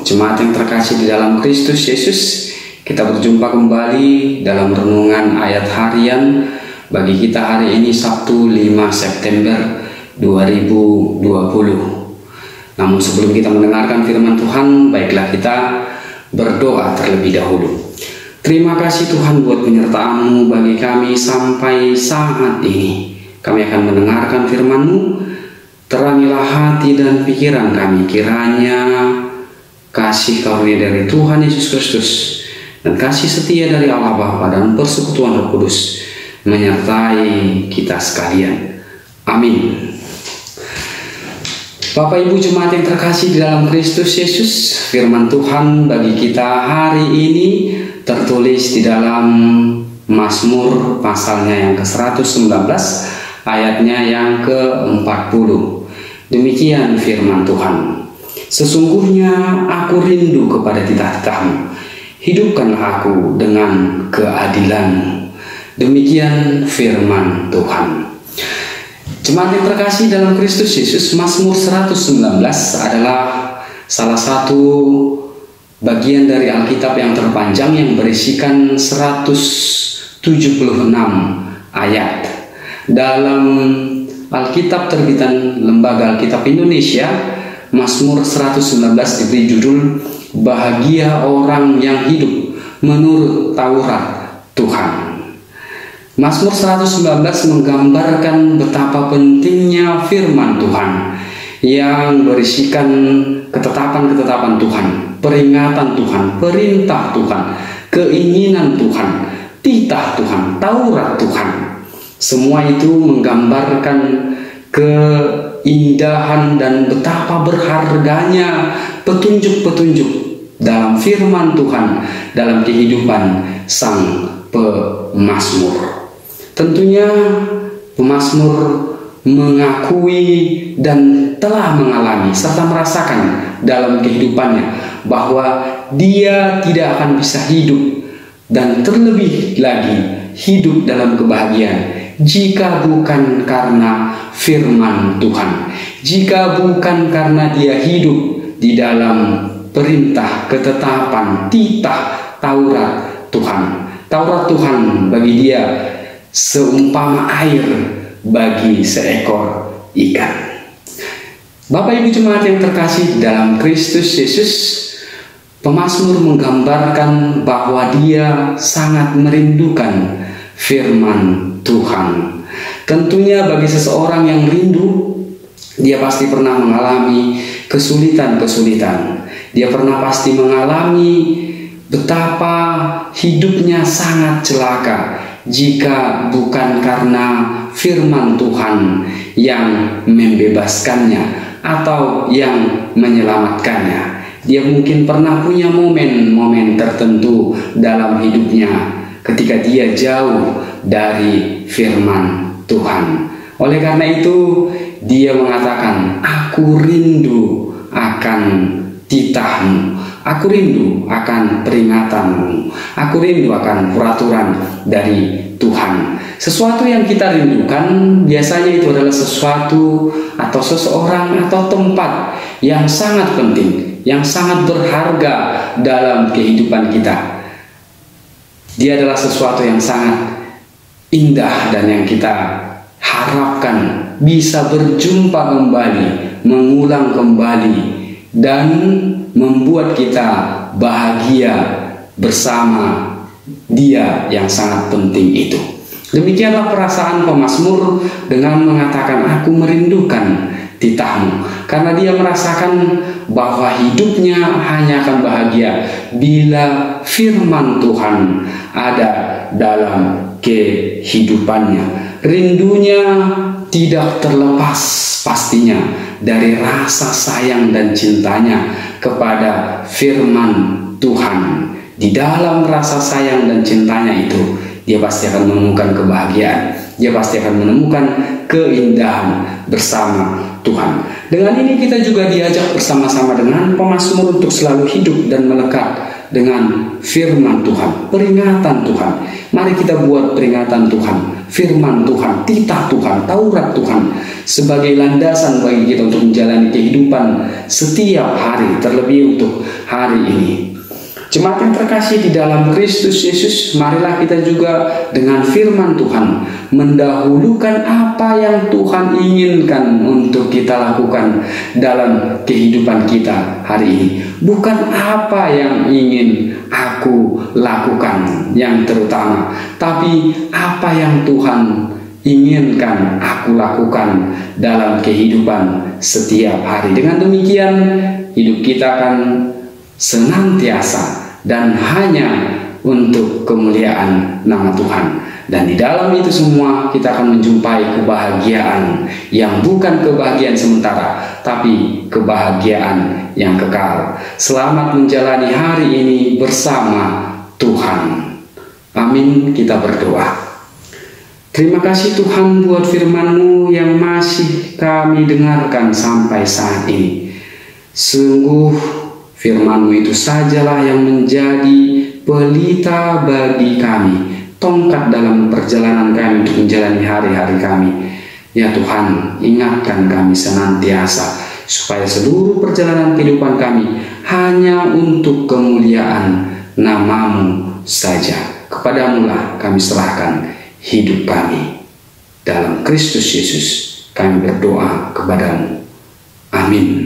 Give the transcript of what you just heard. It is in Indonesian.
jemaat yang terkasih di dalam Kristus Yesus, kita berjumpa kembali dalam renungan ayat harian bagi kita hari ini Sabtu 5 September 2020. Namun sebelum kita mendengarkan firman Tuhan, baiklah kita berdoa terlebih dahulu. Terima kasih Tuhan buat penyertaan-Mu bagi kami sampai saat ini. Kami akan mendengarkan firman-Mu. Terangilah hati dan pikiran kami, kiranya kasih karunia dari Tuhan Yesus Kristus dan kasih setia dari Allah Bapa dan persekutuan Roh Kudus menyertai kita sekalian. Amin. Bapak Ibu jemaat yang terkasih di dalam Kristus Yesus, firman Tuhan bagi kita hari ini tertulis di dalam Mazmur pasalnya yang ke-119, ayatnya yang ke-40. Demikian firman Tuhan. Sesungguhnya aku rindu kepada titah-titah-Mu. Hidupkanlah aku dengan keadilan-Mu. Demikian firman Tuhan. Jemaat yang terkasih dalam Kristus Yesus, Mazmur 119 adalah salah satu bagian dari Alkitab yang terpanjang yang berisikan 176 ayat. Dalam Alkitab terbitan Lembaga Alkitab Indonesia, Mazmur 119 diberi judul Bahagia Orang Yang Hidup Menurut Taurat Tuhan. Mazmur 119 menggambarkan betapa pentingnya firman Tuhan yang berisikan ketetapan-ketetapan Tuhan, peringatan Tuhan, perintah Tuhan, keinginan Tuhan, titah Tuhan, Taurat Tuhan. Semua itu menggambarkan keindahan dan betapa berharganya petunjuk-petunjuk dalam firman Tuhan dalam kehidupan sang pemazmur. Tentunya pemazmur mengakui dan telah mengalami serta merasakan dalam kehidupannya bahwa dia tidak akan bisa hidup dan terlebih lagi hidup dalam kebahagiaan jika bukan karena firman Tuhan, jika bukan karena dia hidup di dalam perintah, ketetapan, titah, Taurat Tuhan. Taurat Tuhan bagi dia seumpama air bagi seekor ikan. Bapak Ibu jemaat yang terkasih dalam Kristus Yesus, pemazmur menggambarkan bahwa dia sangat merindukan firman Tuhan. Tentunya bagi seseorang yang rindu, dia pasti pernah mengalami kesulitan-kesulitan. Dia pernah pasti mengalami betapa hidupnya sangat celaka jika bukan karena firman Tuhan yang membebaskannya atau yang menyelamatkannya. Dia mungkin pernah punya momen-momen tertentu dalam hidupnya ketika dia jauh dari firman Tuhan. Oleh karena itu, dia mengatakan, aku rindu akan titah-Mu, aku rindu akan peringatan-Mu, aku rindu akan peraturan dari Tuhan. Sesuatu yang kita rindukan biasanya itu adalah sesuatu atau seseorang atau tempat yang sangat penting, yang sangat berharga dalam kehidupan kita. Dia adalah sesuatu yang sangat indah dan yang kita harapkan bisa berjumpa kembali, mengulang kembali, dan membuat kita bahagia bersama dia yang sangat penting itu. Demikianlah perasaan pemazmur dengan mengatakan, aku merindukan titah-Mu, karena dia merasakan bahwa hidupnya hanya akan bahagia bila firman Tuhan ada dalam kehidupannya. Rindunya tidak terlepas pastinya dari rasa sayang dan cintanya kepada firman Tuhan. Di dalam rasa sayang dan cintanya itu, dia pasti akan menemukan kebahagiaan. Dia pasti akan menemukan keindahan bersama Tuhan. Dengan ini kita juga diajak bersama-sama dengan pemazmur untuk selalu hidup dan melekat dengan firman Tuhan, peringatan Tuhan. Mari kita buat peringatan Tuhan, firman Tuhan, titah Tuhan, Taurat Tuhan sebagai landasan bagi kita untuk menjalani kehidupan setiap hari, terlebih untuk hari ini. Jemaat yang terkasih di dalam Kristus Yesus, marilah kita juga dengan firman Tuhan mendahulukan apa yang Tuhan inginkan untuk kita lakukan dalam kehidupan kita hari ini. Bukan apa yang ingin aku lakukan yang terutama, tapi apa yang Tuhan inginkan aku lakukan dalam kehidupan setiap hari. Dengan demikian, hidup kita akan senantiasa dan hanya untuk kemuliaan nama Tuhan. Dan di dalam itu semua kita akan menjumpai kebahagiaan yang bukan kebahagiaan sementara, tapi kebahagiaan yang kekal. Selamat menjalani hari ini bersama Tuhan. Amin. Kita berdoa. Terima kasih Tuhan buat firman-Mu yang masih kami dengarkan sampai saat ini. Sungguh firman-Mu itu sajalah yang menjadi pelita bagi kami, tongkat dalam perjalanan kami untuk menjalani hari-hari kami. Ya Tuhan, ingatkan kami senantiasa supaya seluruh perjalanan kehidupan kami hanya untuk kemuliaan nama-Mu saja. Kepadamu-lah kami serahkan hidup kami. Dalam Kristus Yesus kami berdoa kepadamu. Amin.